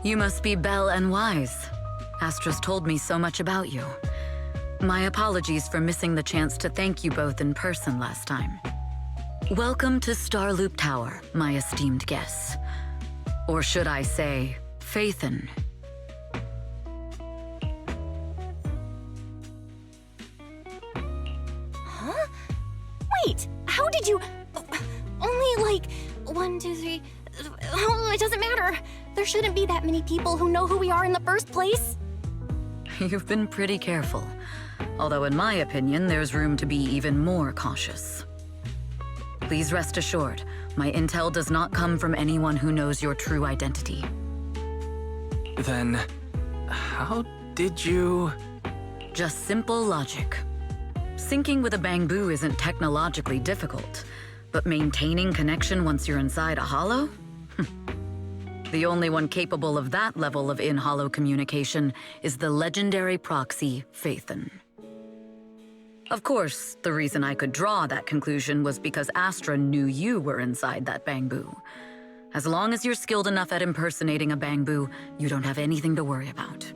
You must be Belle and Wise. Astris told me so much about you. My apologies for missing the chance to thank you both in person last time. Welcome to Starloop Tower, my esteemed guests. Or should I say, Faithin. Huh? Wait, how did you... Only like 1, 2, 3... Oh, it doesn't matter. There shouldn't be that many people who know who we are in the first place. You've been pretty careful. Although in my opinion, there's room to be even more cautious. Please rest assured, my intel does not come from anyone who knows your true identity. Then, how did you... Just simple logic. Syncing with a bamboo isn't technologically difficult, but maintaining connection once you're inside a hollow? The only one capable of that level of in-hollow communication is the legendary proxy, Phaethon. Of course, the reason I could draw that conclusion was because Astra knew you were inside that bamboo. As long as you're skilled enough at impersonating a bamboo, you don't have anything to worry about.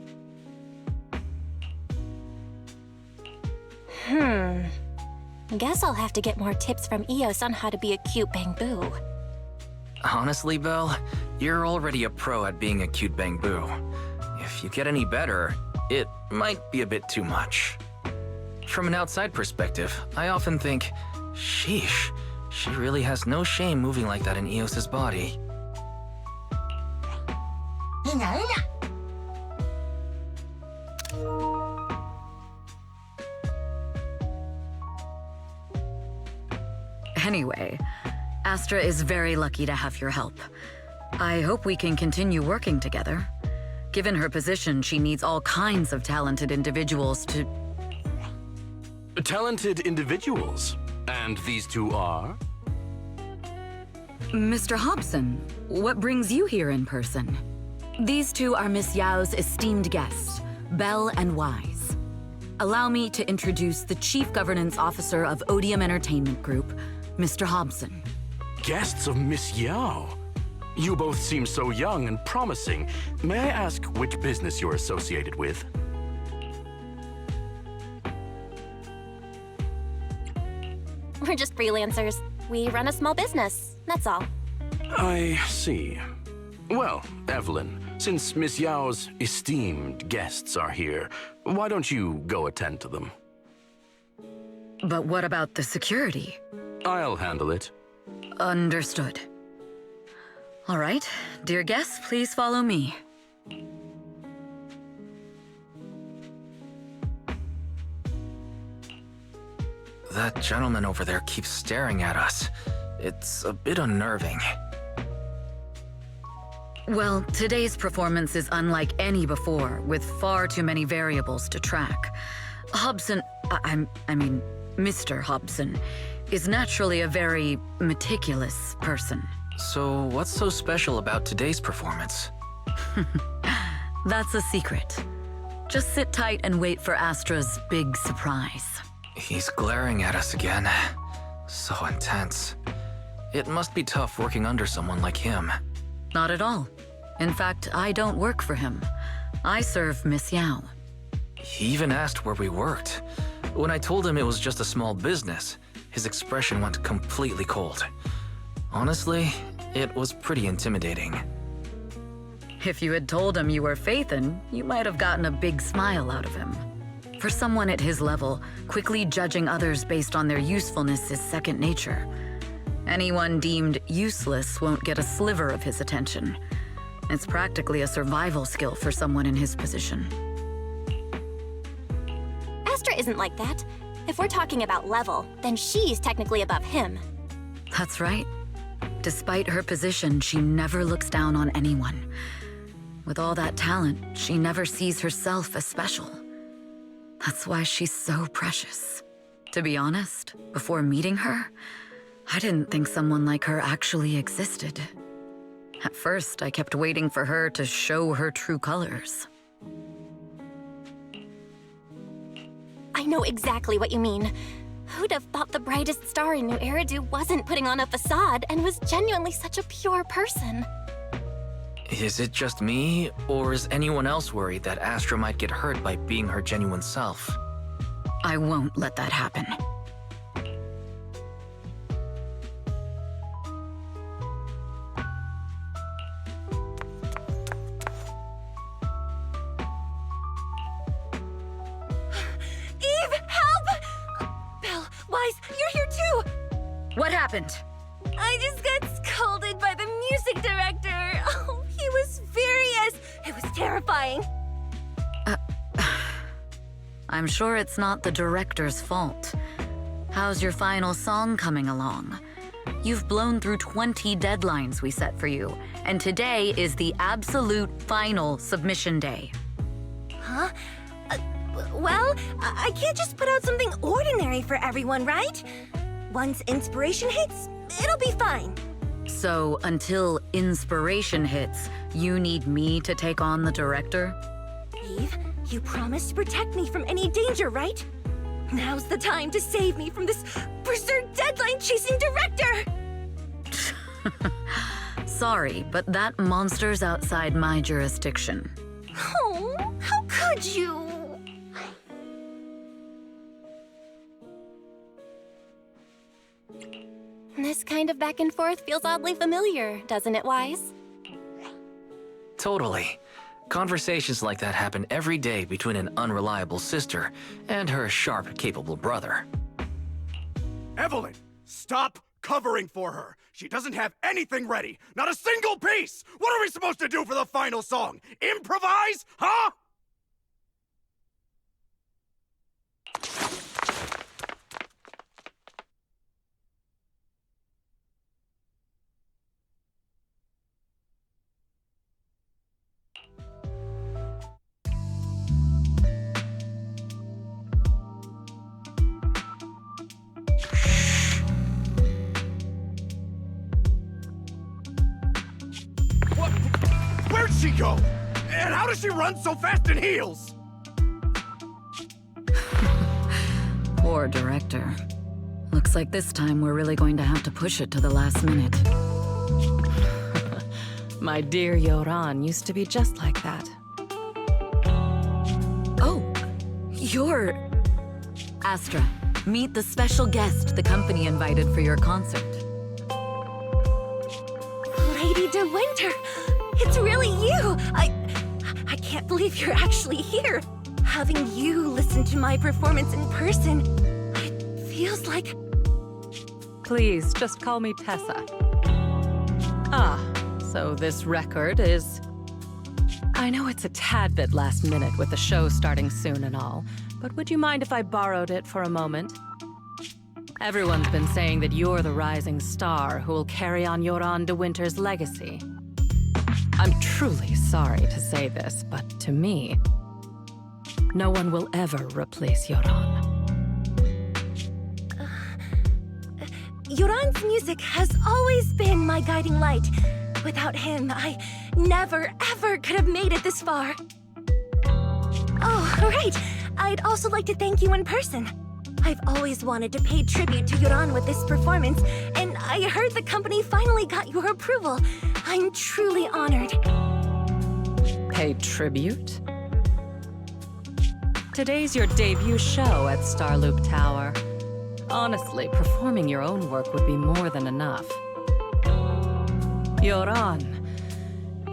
Guess I'll have to get more tips from Eos on how to be a cute bamboo. Honestly, Belle, you're already a pro at being a cute bamboo. If you get any better, it might be a bit too much. From an outside perspective, I often think, sheesh, she really has no shame moving like that in Eos's body. Anyway, Astra is very lucky to have your help. I hope we can continue working together. Given her position, she needs all kinds of talented individuals to... Talented individuals? And these two are? Mr. Hobson, what brings you here in person? These two are Miss Yao's esteemed guests, Belle and Wise. Allow me to introduce the Chief Governance Officer of Odium Entertainment Group, Mr. Hobson. Guests of Miss Yao? You both seem so young and promising. May I ask which business you're associated with? We're just freelancers. We run a small business, that's all. I see. Well, Evelyn, since Miss Yao's esteemed guests are here, why don't you go attend to them? But what about the security? I'll handle it. Understood. All right, dear guests, please follow me. That gentleman over there keeps staring at us. It's a bit unnerving. Well, today's performance is unlike any before, with far too many variables to track. Hobson, I mean, Mr. Hobson, is naturally a very meticulous person. So what's so special about today's performance? That's a secret. Just sit tight and wait for Astra's big surprise. He's glaring at us again. So intense. It must be tough working under someone like him. Not at all. In fact, I don't work for him. I serve Miss Yao. He even asked where we worked. When I told him it was just a small business, his expression went completely cold. Honestly, it was pretty intimidating. If you had told him you were Phaethon, you might have gotten a big smile out of him. For someone at his level, quickly judging others based on their usefulness is second nature. Anyone deemed useless won't get a sliver of his attention. It's practically a survival skill for someone in his position. Astra isn't like that. If we're talking about level, then she's technically above him. That's right. Despite her position, she never looks down on anyone. With all that talent, she never sees herself as special. That's why she's so precious. To be honest, before meeting her, I didn't think someone like her actually existed. At first, I kept waiting for her to show her true colors. I know exactly what you mean. Who'd have thought the brightest star in New Eridu wasn't putting on a facade and was genuinely such a pure person? Is it just me, or is anyone else worried that Astra might get hurt by being her genuine self? I won't let that happen. Eve, help! Belle, Wise, you're here too! What happened? I just got scolded by the music director. Oh, he was furious. It was terrifying. I'm sure it's not the director's fault. How's your final song coming along? You've blown through 20 deadlines we set for you, and today is the absolute final submission day. Huh? Well, I can't just put out something ordinary for everyone, right? Once inspiration hits, it'll be fine. So, until inspiration hits, you need me to take on the director? Eve, you promised to protect me from any danger, right? Now's the time to save me from this berserk deadline-chasing director! Sorry, but that monster's outside my jurisdiction. Oh, how could you? This kind of back and forth feels oddly familiar, doesn't it, Wise? Totally. Conversations like that happen every day between an unreliable sister and her sharp, capable brother. Evelyn, stop covering for her. She doesn't have anything ready. Not a single piece. What are we supposed to do for the final song? Improvise? Huh? What? Where'd she go? And how does she run so fast in heels? Poor director. Looks like this time we're really going to have to push it to the last minute. My dear Yoran used to be just like that. Oh, you're... Astra, meet the special guest the company invited for your concert. Lady De Winter! It's really you! I can't believe you're actually here. Having you listen to my performance in person, it feels like... Please, just call me Tessa. Ah, so this record is... I know it's a tad bit last minute with the show starting soon and all, but would you mind if I borrowed it for a moment? Everyone's been saying that you're the rising star who will carry on Yoran De Winter's legacy. I'm truly sorry to say this, but to me, no one will ever replace Yoran. Yoran's music has always been my guiding light. Without him, I never, ever could have made it this far. Oh, right. I'd also like to thank you in person. I've always wanted to pay tribute to Yoran with this performance, and I heard the company finally got your approval. I'm truly honored. Pay tribute? Today's your debut show at Starloop Tower. Honestly, performing your own work would be more than enough. Yoran,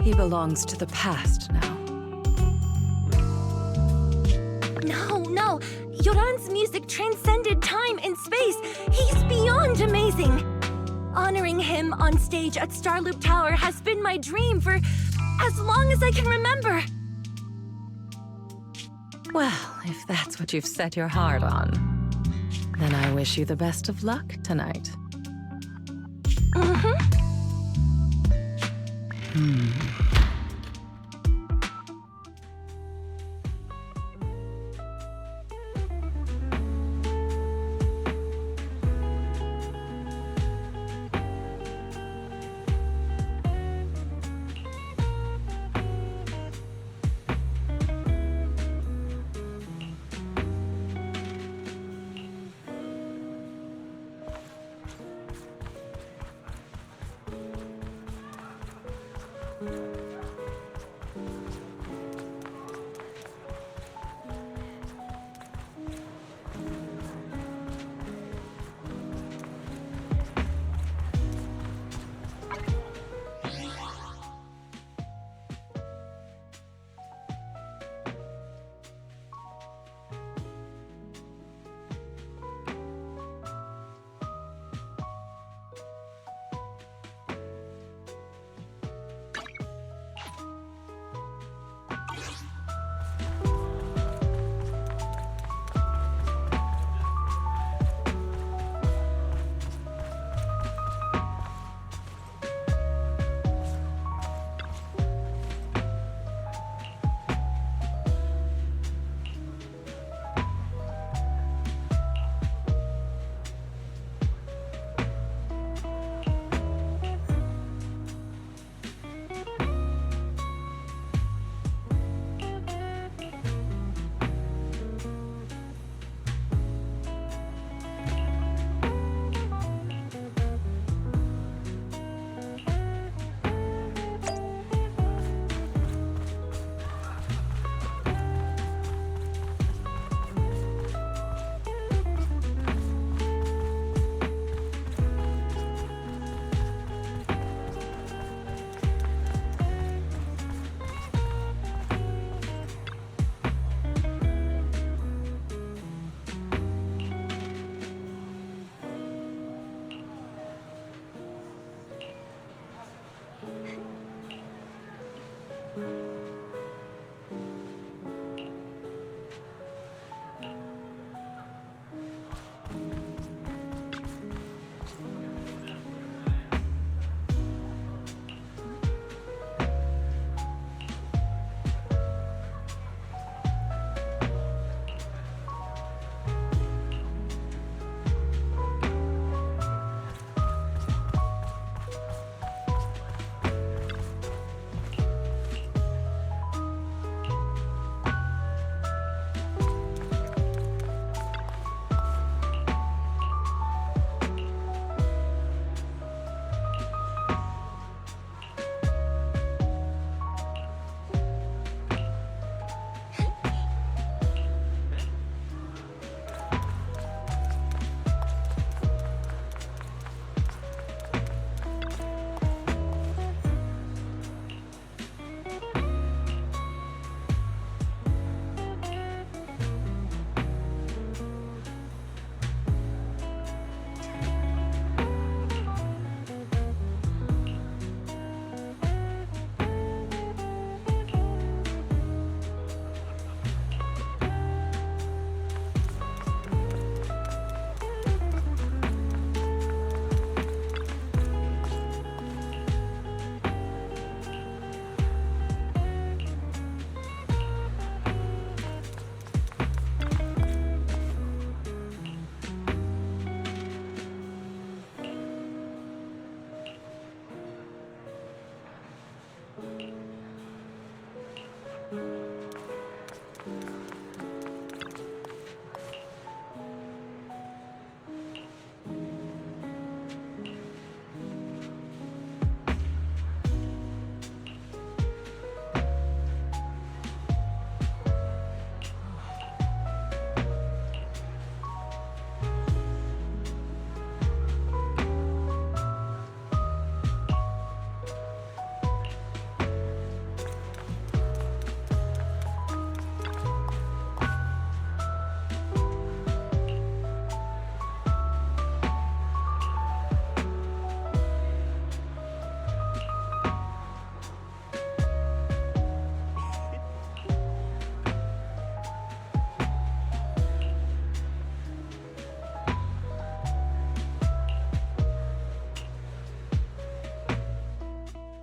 he belongs to the past now. No. Yoran's music transcended time and space. He's beyond amazing. Honoring him on stage at Starloop Tower has been my dream for as long as I can remember. Well, if that's what you've set your heart on, then I wish you the best of luck tonight.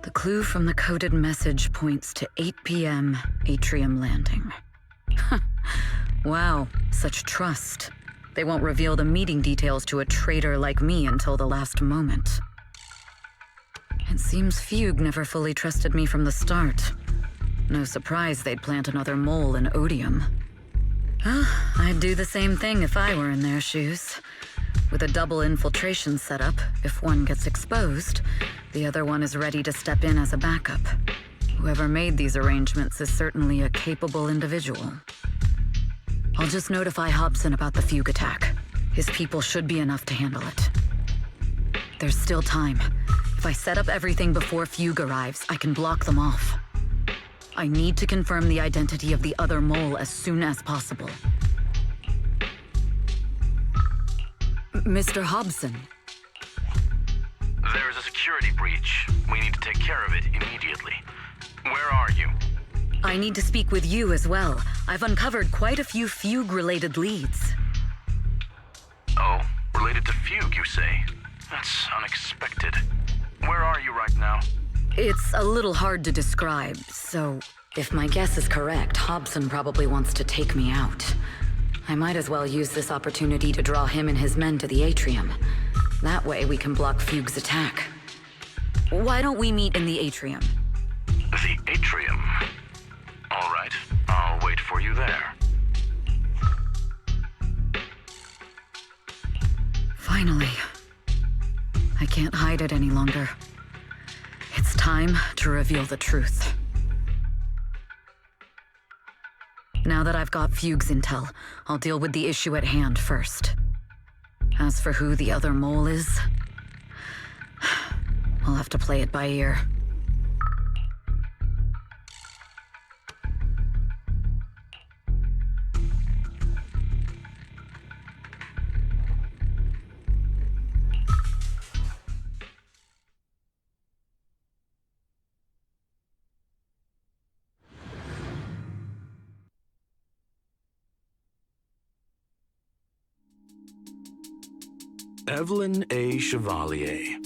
The clue from the coded message points to 8 p.m. Atrium Landing. Wow, such trust. They won't reveal the meeting details to a traitor like me until the last moment. It seems Fugue never fully trusted me from the start. No surprise they'd plant another mole in Odium. I'd do the same thing if I were in their shoes. With a double infiltration setup, if one gets exposed, the other one is ready to step in as a backup. Whoever made these arrangements is certainly a capable individual. I'll just notify Hobson about the Fugue attack. His people should be enough to handle it. There's still time. If I set up everything before Fugue arrives, I can block them off. I need to confirm the identity of the other mole as soon as possible. Mr. Hobson. There is a security breach. We need to take care of it immediately. Where are you? I need to speak with you as well. I've uncovered quite a few Fugue-related leads. Oh, related to Fugue, you say? That's unexpected. Where are you right now? It's a little hard to describe, so if my guess is correct, Hobson probably wants to take me out. I might as well use this opportunity to draw him and his men to the Atrium. That way we can block Fugue's attack. Why don't we meet in the Atrium? The Atrium? All right, I'll wait for you there. Finally. I can't hide it any longer. It's time to reveal the truth. Now that I've got Fugue's intel, I'll deal with the issue at hand first. As for who the other mole is, I'll have to play it by ear. Evelyn A. Chevalier,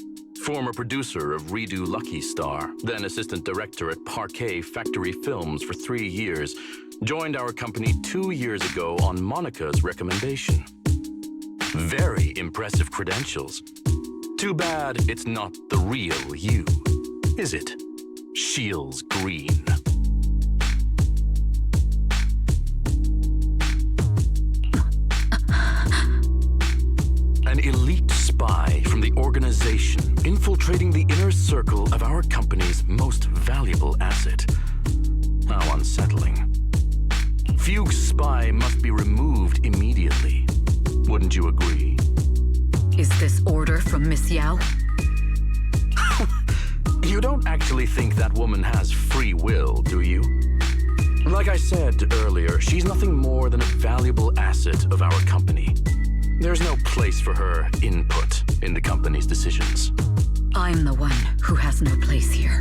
former producer of Redo Lucky Star, then assistant director at Parquet Factory Films for 3 years, joined our company 2 years ago on Monica's recommendation. Very impressive credentials. Too bad it's not the real you, is it? Shields Green. An elite spy from the organization infiltrating the inner circle of our company's most valuable asset. How unsettling. Fugue's spy must be removed immediately. Wouldn't you agree? Is this order from Miss Yao? You don't actually think that woman has free will, do you? Like I said earlier, she's nothing more than a valuable asset of our company. There's no place for her input in the company's decisions. I'm the one who has no place here.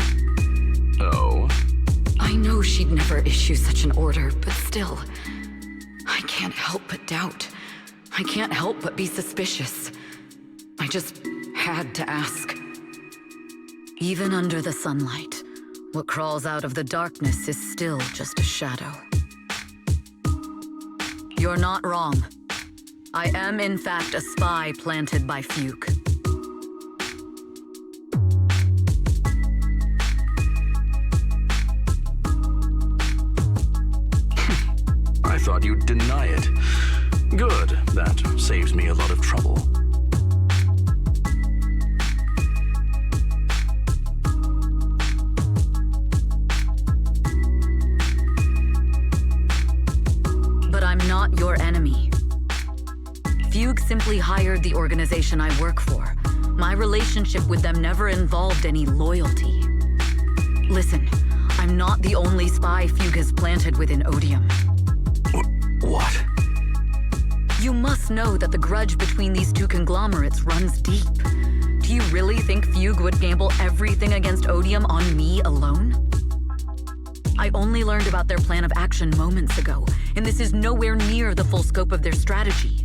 Oh? I know she'd never issue such an order, but still, I can't help but doubt. I can't help but be suspicious. I just had to ask. Even under the sunlight, what crawls out of the darkness is still just a shadow. You're not wrong. I am, in fact, a spy planted by Fugue. I thought you'd deny it. Good, that saves me a lot of trouble. But I'm not your enemy. Fugue simply hired the organization I work for. My relationship with them never involved any loyalty. Listen, I'm not the only spy Fugue has planted within Odium. What? You must know that the grudge between these two conglomerates runs deep. Do you really think Fugue would gamble everything against Odium on me alone? I only learned about their plan of action moments ago, and this is nowhere near the full scope of their strategy.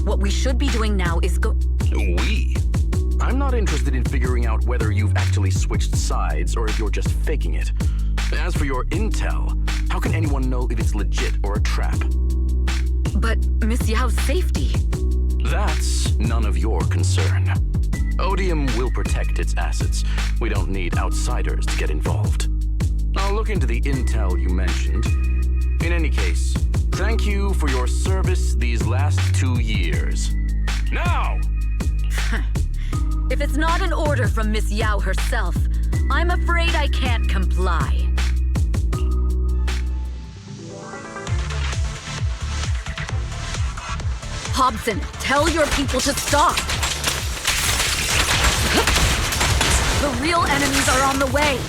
What we should be doing now is We? I'm not interested in figuring out whether you've actually switched sides or if you're just faking it. As for your intel, how can anyone know if it's legit or a trap? But Miss Yao's safety... That's none of your concern. Odium will protect its assets. We don't need outsiders to get involved. I'll look into the intel you mentioned. In any case, thank you for your service these last 2 years. Now! If it's not an order from Miss Yao herself, I'm afraid I can't comply. Hobson, tell your people to stop! The real enemies are on the way!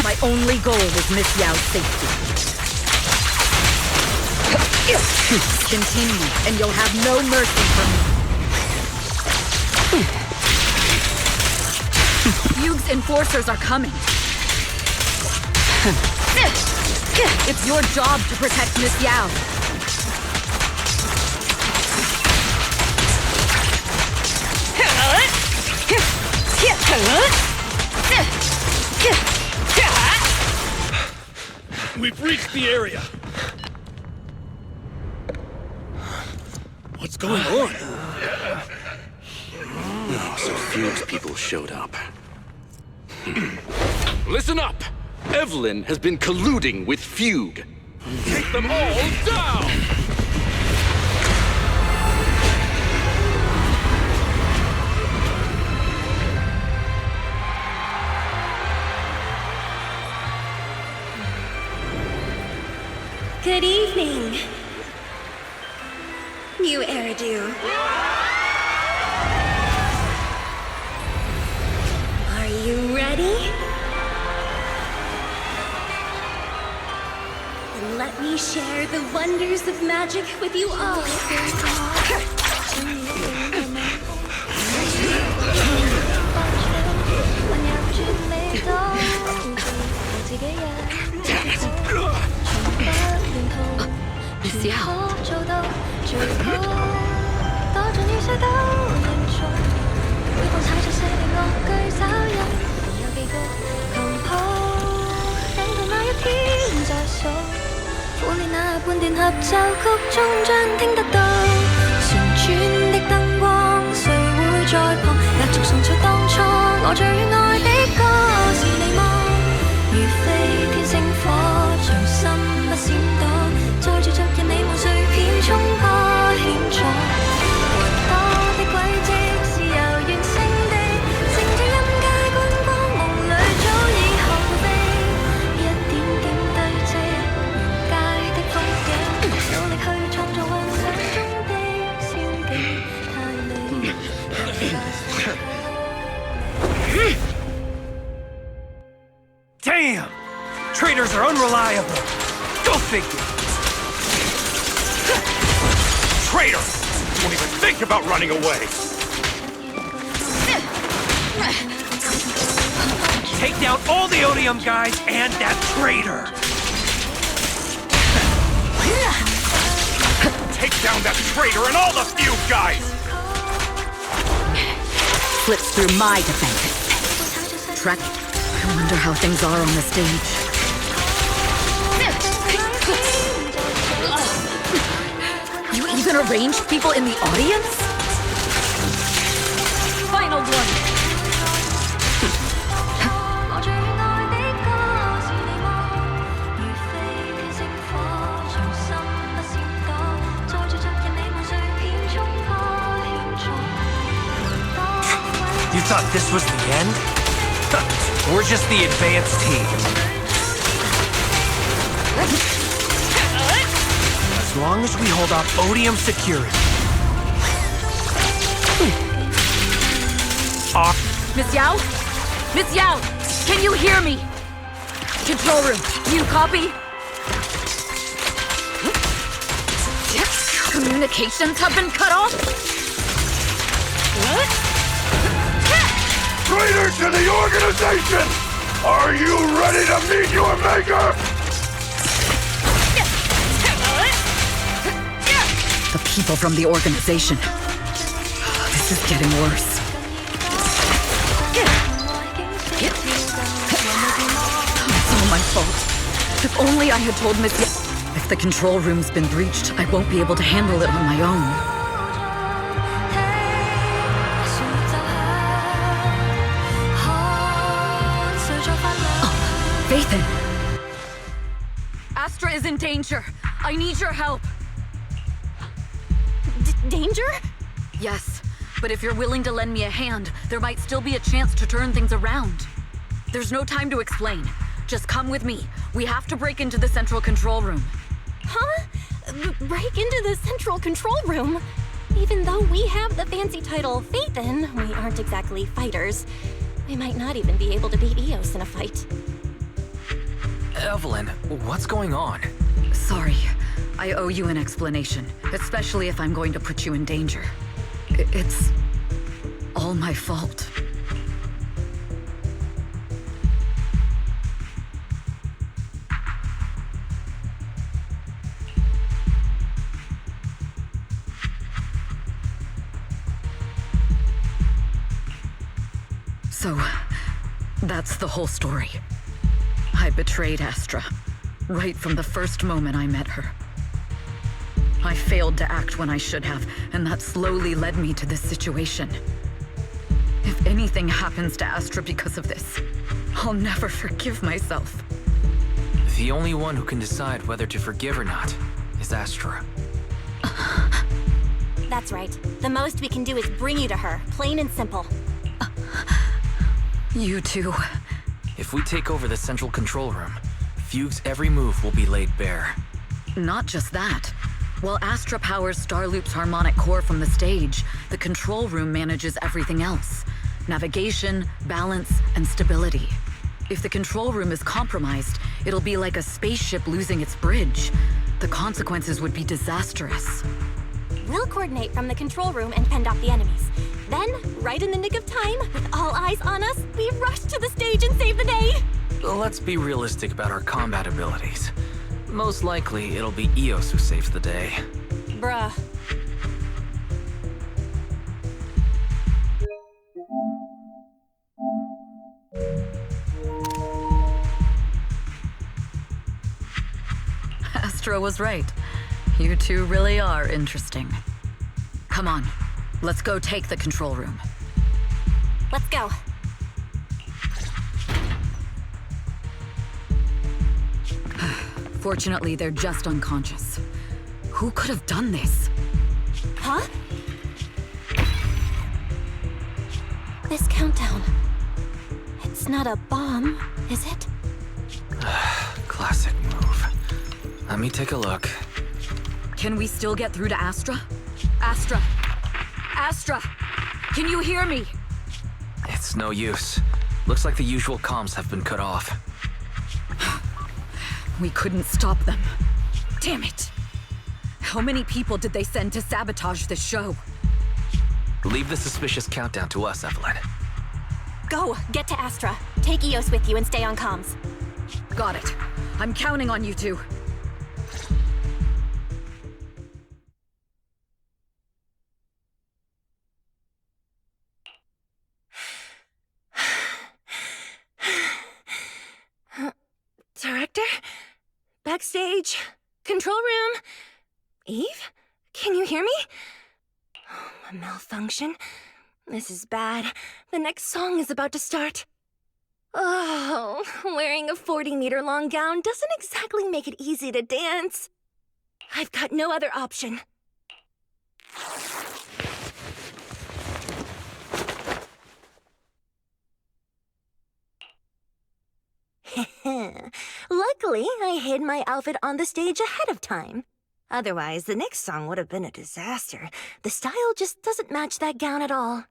My only goal was Miss Yao's safety. Continue, and you'll have no mercy from me. Fugue's enforcers are coming. It's your job to protect Miss Yao. We've reached the area. What's going on? Oh, so Fugue's people showed up. Listen up! Evelyn has been colluding with Fugue. Take them all down! Good evening, new heirdo. Are you ready? Then let me share the wonders of magic with you all. Miss Yao. Damn! Traitors are unreliable. Go figure. Traitor! Won't even think about running away! Take down all the Odium guys and that traitor! Take down that traitor and all the feud guys! Slips through my defenses. Trek, I wonder how things are on the stage. You even arranged people in the audience? Final one. You thought this was the end? We're just the advanced team. As long as we hold off Odium security. Miss Yao? Miss Yao, can you hear me? Control room, do you copy? Communications have been cut off? What? Traitor to the organization! Are you ready to meet your maker? The people from the organization. This is getting worse. It's all my fault. If only I had told Miss Yao. If the control room's been breached, I won't be able to handle it on my own. Nathan! Astra is in danger. I need your help. Danger? Yes, but if you're willing to lend me a hand, there might still be a chance to turn things around. There's no time to explain. Just come with me. We have to break into the central control room. Huh? Break into the central control room? Even though we have the fancy title Phaethon, we aren't exactly fighters. We might not even be able to beat Eos in a fight. Evelyn, what's going on? Sorry. I owe you an explanation, especially if I'm going to put you in danger. It's all my fault. So, that's the whole story. I betrayed Astra, right from the first moment I met her. I failed to act when I should have, and that slowly led me to this situation. If anything happens to Astra because of this, I'll never forgive myself. The only one who can decide whether to forgive or not is Astra. That's right. The most we can do is bring you to her, plain and simple. You too. If we take over the central control room, Fugue's every move will be laid bare. Not just that. While Astra powers Starloop's harmonic core from the stage, the control room manages everything else. Navigation, balance, and stability. If the control room is compromised, it'll be like a spaceship losing its bridge. The consequences would be disastrous. We'll coordinate from the control room and fend off the enemies. Then, right in the nick of time, with all eyes on us, we rush to the stage and save the day. let's be realistic about our combat abilities. Most likely, it'll be Eos who saves the day. Bruh. Astra was right. You two really are interesting. Come on, let's go take the control room. Let's go. Fortunately, they're just unconscious. Who could have done this? Huh? This countdown. It's not a bomb, is it? Classic move. Let me take a look. Can we still get through to Astra? Astra! Astra! Can you hear me? It's no use. Looks like the usual comms have been cut off. We couldn't stop them. Damn it! How many people did they send to sabotage this show? Leave the suspicious countdown to us, Evelyn. Go! Get to Astra. Take Eos with you and stay on comms. Got it. I'm counting on you two. Director? Backstage? Control room? Eve? Can you hear me? A malfunction? This is bad. The next song is about to start. Oh, wearing a 40-meter-long gown doesn't exactly make it easy to dance. I've got no other option. Luckily, I hid my outfit on the stage ahead of time. Otherwise, the next song would have been a disaster. The style just doesn't match that gown at all.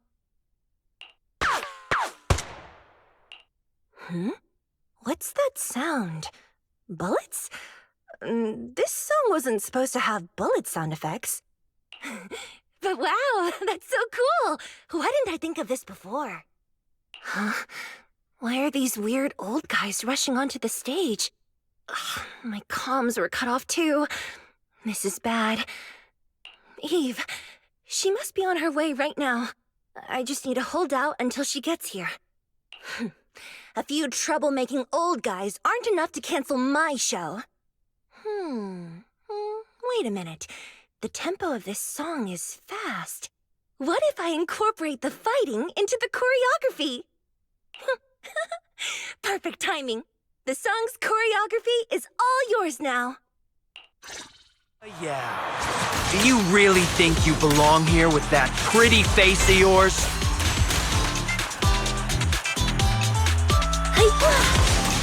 What's that sound? Bullets? This song wasn't supposed to have bullet sound effects. But wow, that's so cool! Why didn't I think of this before? Huh? Why are these weird old guys rushing onto the stage? Ugh, my comms were cut off too. This is bad. Eve, she must be on her way right now. I just need to hold out until she gets here. A few troublemaking old guys aren't enough to cancel my show. Wait a minute. The tempo of this song is fast. What if I incorporate the fighting into the choreography? Perfect timing. The song's choreography is all yours now. Yeah. Do you really think you belong here with that pretty face of yours?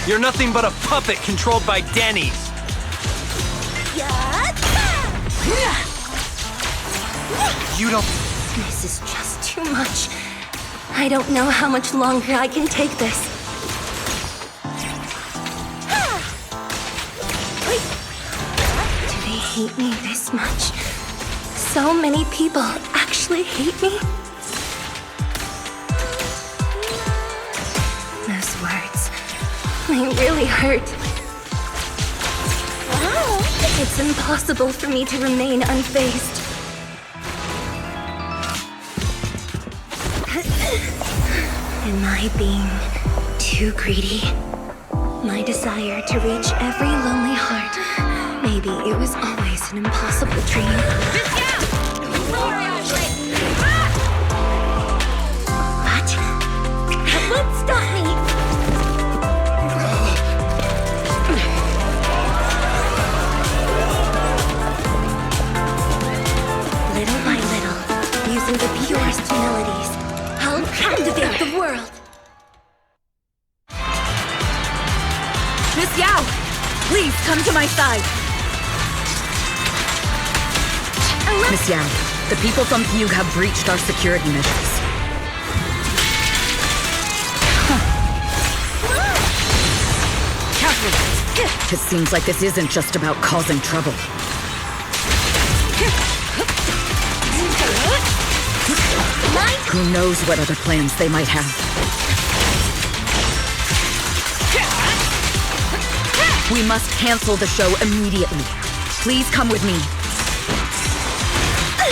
You're nothing but a puppet controlled by Denny's. You don't... This is just too much. I don't know how much longer I can take this. Do they hate me this much? So many people actually hate me? Those words, they really hurt. Wow, it's impossible for me to remain unfazed. Am I being too greedy? My desire to reach every lonely heart. Maybe it was always an impossible dream. What? That won't stop me! Little by little, using the purest melodies, I'll captivate the world. Miss Yao! Please come to my side! Miss Yao, the people from Fugue have breached our security measures. Careful! It seems like this isn't just about causing trouble. Who knows what other plans they might have. We must cancel the show immediately. Please come with me.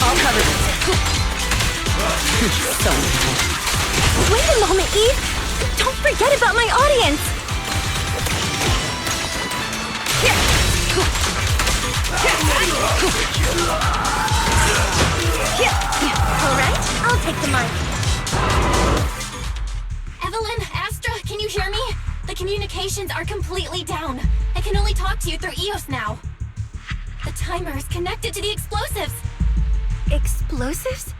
I'll cover this. So Wait a moment, Eve! Don't forget about my audience! Alright, I'll take the mic. Evelyn, Astra, can you hear me? The communications are completely down. I can only talk to you through EOS now. The timer is connected to the explosives. Explosives?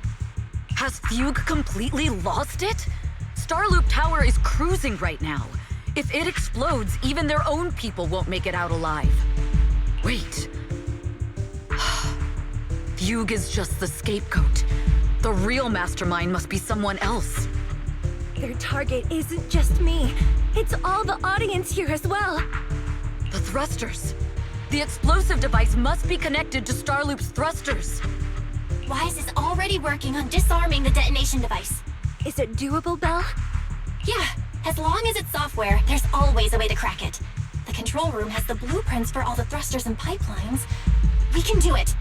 Has Fugue completely lost it? Starloop Tower is cruising right now. If it explodes, even their own people won't make it out alive. Wait. Fugue is just the scapegoat. The real mastermind must be someone else. Their target isn't just me. It's all the audience here as well. The thrusters. The explosive device must be connected to Starloop's thrusters. Wise is already working on disarming the detonation device. Is it doable, Belle? Yeah. As long as it's software, there's always a way to crack it. The control room has the blueprints for all the thrusters and pipelines. We can do it.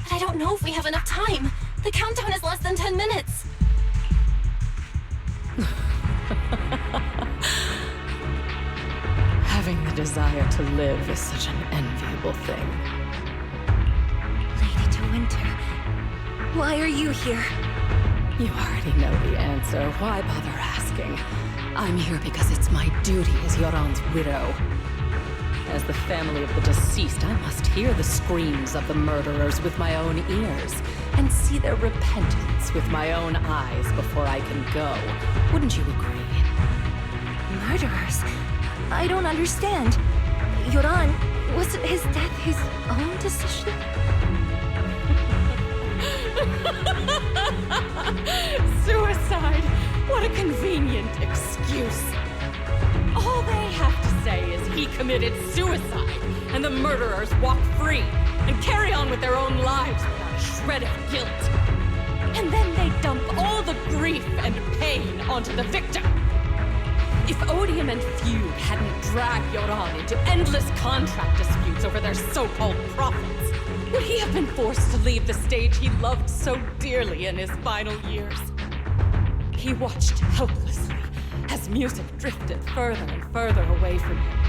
But I don't know if we have enough time. The countdown is less than 10 minutes. Having the desire to live is such an enviable thing. Lady de Winter, why are you here? You already know the answer. Why bother asking? I'm here because it's my duty as Yoran's widow. As the family of the deceased, I must hear the screams of the murderers with my own ears, and see their repentance with my own eyes before I can go. Wouldn't you agree? Murderers? I don't understand. Yoran, wasn't his death his own decision? Suicide! What a convenient excuse. All they have to say is he committed suicide, and the murderers walk free and carry on with their own lives without a shred of guilt. And then they dump all the grief and pain onto the victim. If Odium and Fugue hadn't dragged Yoran into endless contract disputes over their so-called profits, would he have been forced to leave the stage he loved so dearly in his final years? He watched helplessly as music drifted further and further away from him,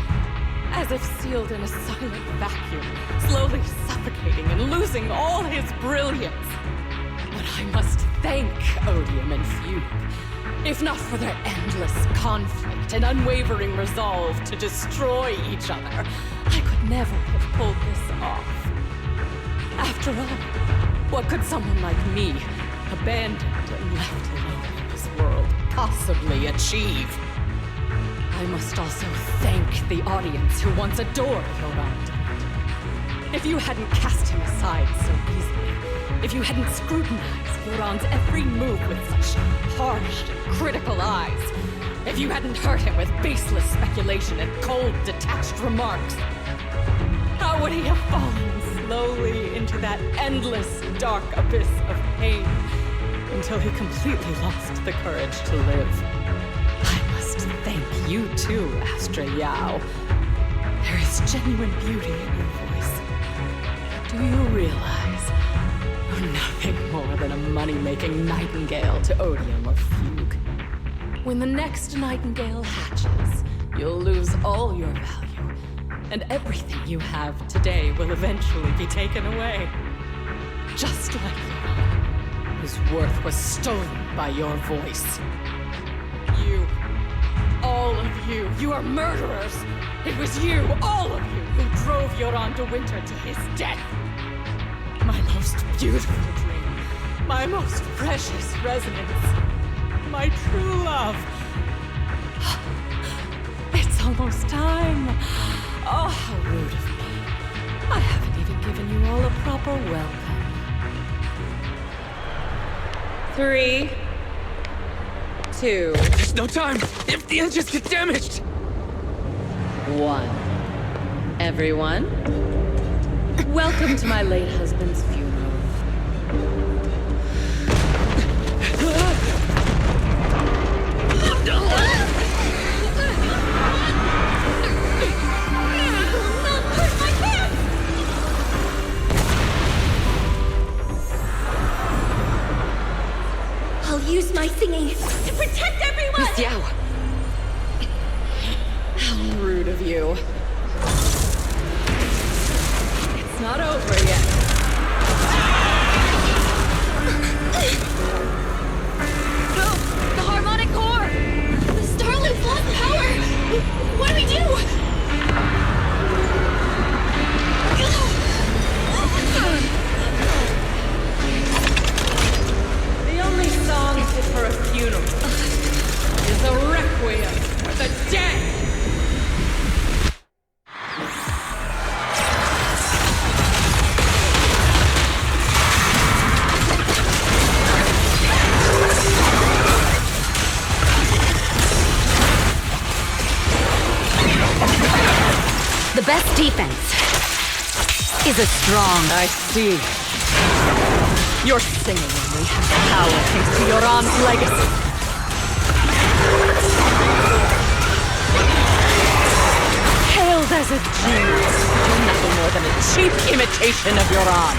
as if sealed in a silent vacuum, slowly suffocating and losing all his brilliance. But I must thank Odium and Fugue. If not for their endless conflict and unwavering resolve to destroy each other, I could never have pulled this off. After all, what could someone like me, abandoned and left alone in this world, possibly achieve? I must also thank the audience who once adored Yoran. If you hadn't cast him aside so easily, if you hadn't scrutinized Yoran's every move with such harsh and critical eyes, if you hadn't hurt him with baseless speculation and cold, detached remarks, how would he have fallen slowly into that endless, dark abyss of pain until he completely lost the courage to live? I must thank you too, Astra Yao. There is genuine beauty in your voice. Do you realize you're nothing more than a money-making nightingale to Odium or Fugue? When the next nightingale hatches, you'll lose all your value, and everything you have today will eventually be taken away. Just like Yoran, whose worth was stolen by your voice. You, all of you, you are murderers! It was you, all of you, who drove Yoran de Winter to his death! My most beautiful dream, my most precious resonance, my true love. It's almost time. Oh, how rude of me. I haven't even given you all a proper welcome. 3, 2, There's no time! If the engines get damaged! 1. Everyone, welcome to my late husband's funeral. use my singing to protect everyone! Miss Yao! How rude of you. It's not over yet. The harmonic core! The Starloop's lost power! What do we do? The only song fit for a funeral is a requiem for the dead! The best defense is a strong... I see. Your singing only has power thanks to Yoran's legacy. Hailed as a genius, you're nothing more than a cheap imitation of Yoran.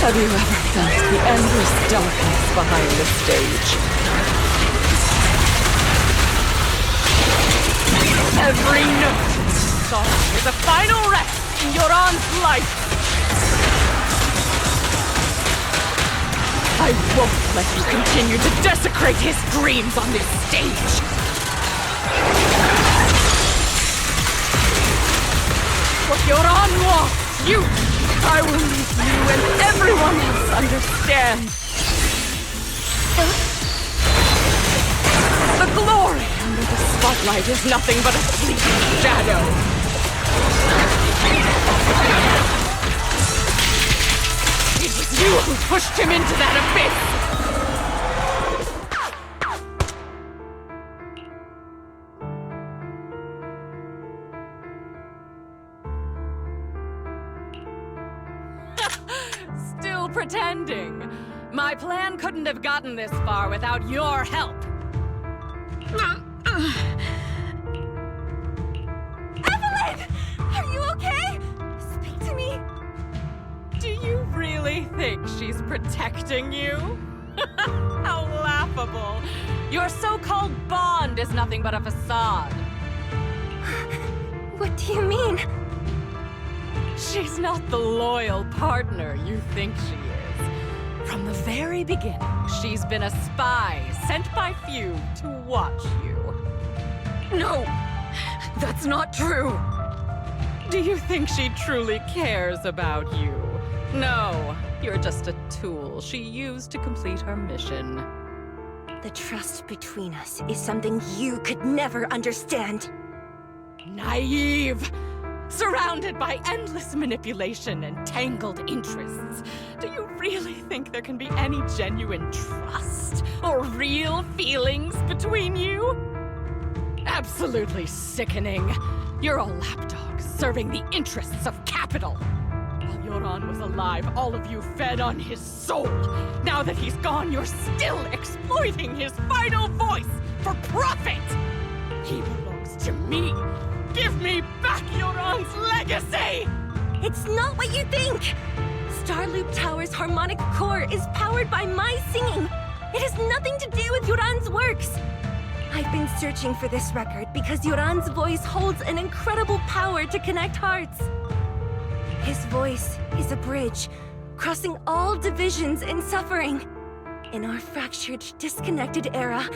Have you ever felt the endless darkness behind the stage? Every note in this song is a final rest in Yoran's life. I won't let you continue to desecrate his dreams on this stage. What Yoran wants, you, I will make you and everyone else understand. The glory under the spotlight is nothing but a fleeting shadow. It was you who pushed him into that abyss! Still pretending. My plan couldn't have gotten this far without your help. Evelyn! Are you okay? Speak to me. Do you really think she's protecting you? How laughable. Your so-called bond is nothing but a facade. What do you mean? She's not the loyal partner you think she is. From the very beginning, she's been a spy sent by few to watch you. No! That's not true! Do you think she truly cares about you? No, you're just a tool she used to complete her mission. The trust between us is something you could never understand. Naive! Surrounded by endless manipulation and tangled interests, do you really think there can be any genuine trust or real feelings between you? Absolutely sickening. You're all lapdogs serving the interests of capital. While Yoran was alive, all of you fed on his soul. Now that he's gone, you're still exploiting his final voice for profit. He belongs to me. Give me back Yoran's legacy! It's not what you think! Starloop Tower's harmonic core is powered by my singing. It has nothing to do with Yoran's works. I've been searching for this record because Yoran's voice holds an incredible power to connect hearts. His voice is a bridge, crossing all divisions and suffering. In our fractured, disconnected era,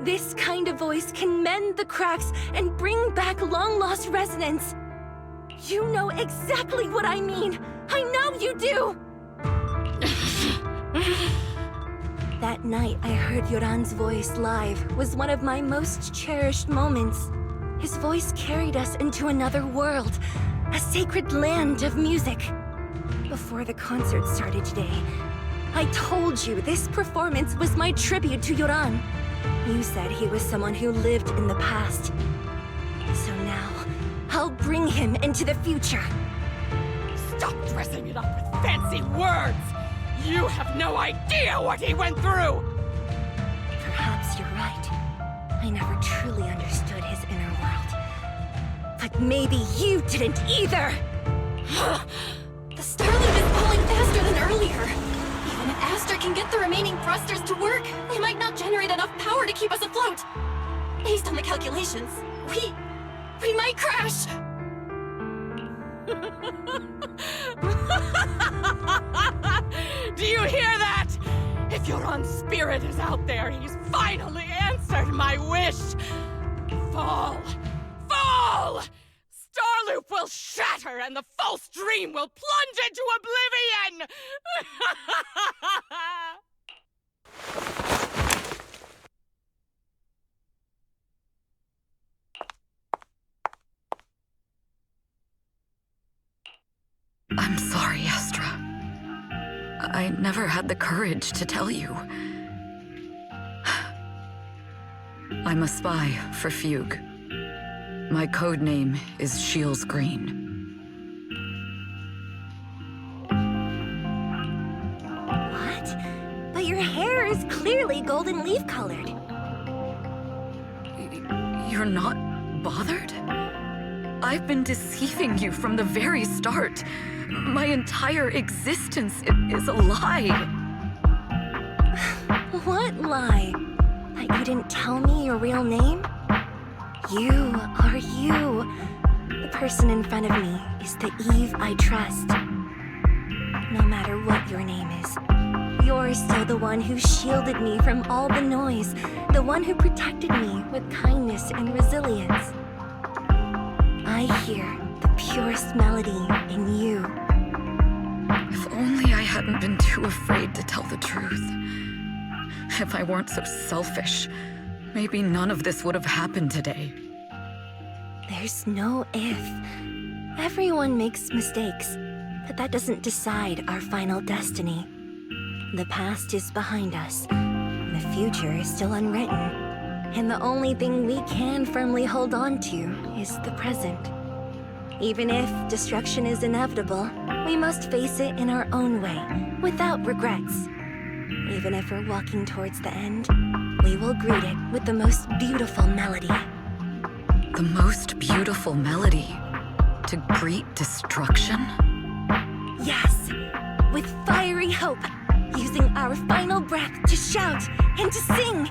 this kind of voice can mend the cracks and bring back long-lost resonance. You know exactly what I mean. I know you do! That night I heard Yoran's voice live was one of my most cherished moments. His voice carried us into another world, a sacred land of music. Before the concert started today, I told you this performance was my tribute to Yoran. You said he was someone who lived in the past. So now, I'll bring him into the future. Stop dressing it up with fancy words! You have no idea what he went through! Perhaps you're right. I never truly understood his inner world. But maybe you didn't either! The Starloop is falling faster than earlier. Even if Aster can get the remaining thrusters to work, they might not generate enough power to keep us afloat. Based on the calculations, we might crash. Do you hear that? If your own spirit is out there, he's finally answered my wish. Fall! Fall! Starloop will shatter and the false dream will plunge into oblivion! I'm sorry, Astra. I never had the courage to tell you. I'm a spy for Fugue. My code name is Shields Green. What? But your hair is clearly golden leaf colored. You're not bothered? I've been deceiving you from the very start. My entire existence is a lie. What lie? That you didn't tell me your real name? You are you. The person in front of me is the Eve I trust. No matter what your name is, you're still the one who shielded me from all the noise, the one who protected me with kindness and resilience. I hear the purest melody in you. If only I hadn't been too afraid to tell the truth. If I weren't so selfish, maybe none of this would have happened today. There's no if. Everyone makes mistakes, but that doesn't decide our final destiny. The past is behind us. The future is still unwritten. And the only thing we can firmly hold on to is the present. Even if destruction is inevitable, we must face it in our own way, without regrets. Even if we're walking towards the end, we will greet it with the most beautiful melody. The most beautiful melody? To greet destruction? Yes, with fiery hope, using our final breath to shout and to sing.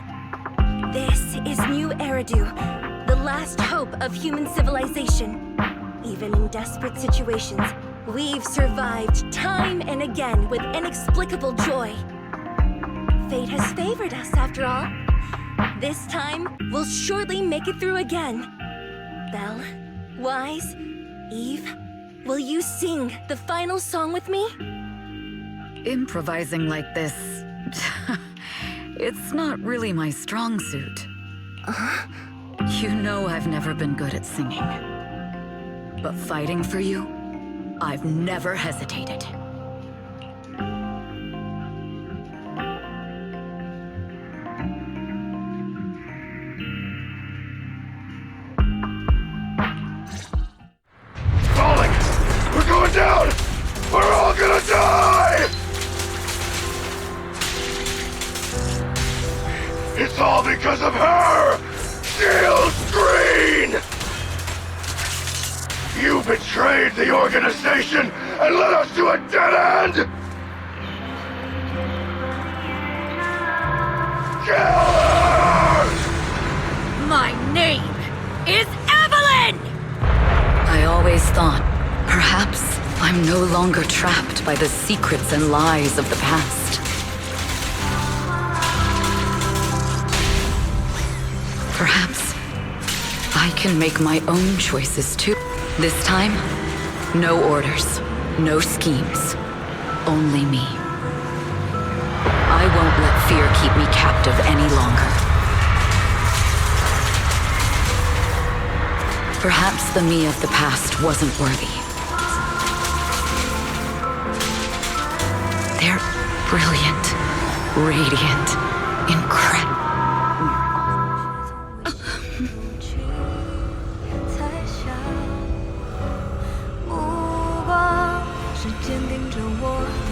This is New Eridu, the last hope of human civilization. Even in desperate situations, we've survived time and again with inexplicable joy. Fate has favored us, after all. This time, we'll surely make it through again. Belle, Wise, Eve, will you sing the final song with me? Improvising like this... it's not really my strong suit. You know I've never been good at singing. But fighting for you, I've never hesitated. Falling! We're going down! We're all gonna die! It's all because of her! Shields Green! You betrayed the organization and led us to a dead end! Kill her! My name is Evelyn! I always thought, perhaps I'm no longer trapped by the secrets and lies of the past. Perhaps I can make my own choices too. This time, no orders, no schemes, only me. I won't let fear keep me captive any longer. Perhaps the me of the past wasn't worthy. They're brilliant, radiant, incredible. 坚定着我的